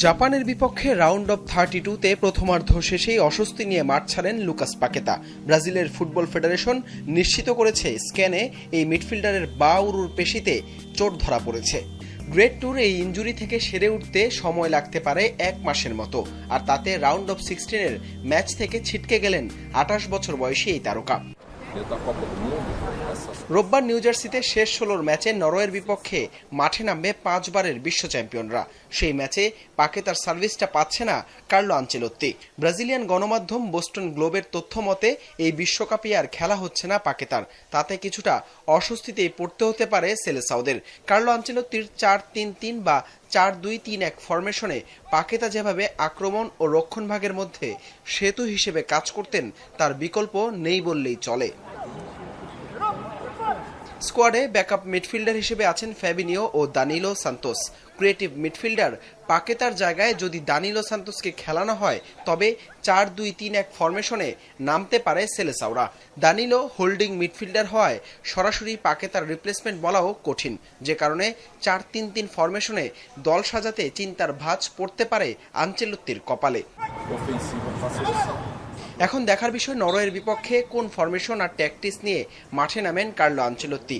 জাপানের বিপক্ষে round of 32-তে প্রথমার্ধ শেষেই অস্বস্তি নিয়ে মাঠ ছাড়েন লুকাস পাকেতা। ব্রাজিলের ফুটবল ফেডারেশন নিশ্চিত করেছে স্ক্যানে এই মিডফিল্ডারের বা উরুর পেশিতে চোট ধরা পড়েছে। গ্রেড ট্যুর এই ইনজুরি থেকে সেরে উঠতে সময় লাগতে পারে 1 মাসের মতো, আর তাতে রাউন্ড অফ 16-এর ম্যাচ থেকে ছিটকে গেলেন 28 বছর বয়সী এই তারকা। রোববার নিউ জার্সিতে শেষ 16 ম্যাচে নরওয়ের বিপক্ষে মাঠে নামবে 5 বারের বিশ্ব চ্যাম্পিয়নরা। সেই ম্যাচে পাকেতার সার্ভিসটা পাচ্ছে না কার্লো আনচেলত্তি। ব্রাজিলিয়ান গণমাধ্যম বোস্টন গ্লোবের তথ্য মতে এই বিশ্বকাপে আর খেলা হচ্ছে না পাকেতার। তাতে কিছুটা অস্বস্তিতেই পড়তে হতে পারে সেলেসাওদের। কার্লো আনচেলত্তির 4-3-3 বা 4-2-3-1 ফরমেশনে পাকেতা যেভাবে আক্রমণ ও রক্ষণভাগের মধ্যে সেতু হিসেবে কাজ করতেন, তার বিকল্প নেই বললেই চলে। স্কোয়াডে ব্যাকআপ মিডফিল্ডার হিসেবে আছেন ফ্যাবিনিও ও দানিলো সান্তোস। ক্রিয়েটিভ মিডফিল্ডার পাকেতার জায়গায় যদি দানিলো সান্তোসকে খেলানো হয়, তবে 4-2-3-1 ফরমেশনে নামতে পারে সেলেসাওরা। দানিলো হোল্ডিং মিডফিল্ডার হওয়ায় সরাসরি পাকেতার রিপ্লেসমেন্ট বলাও কঠিন, যে কারণে 4-3-3 ফরমেশনে দল সাজাতে চিন্তার ভাঁজ পড়তে পারে আনচেলত্তির কপালে। এখন দেখার বিষয় নরওয়ের বিপক্ষে কোন ফরমেশন আর ট্যাকটিক্স নিয়ে মাঠে নামেন কার্লো আনচেলত্তি।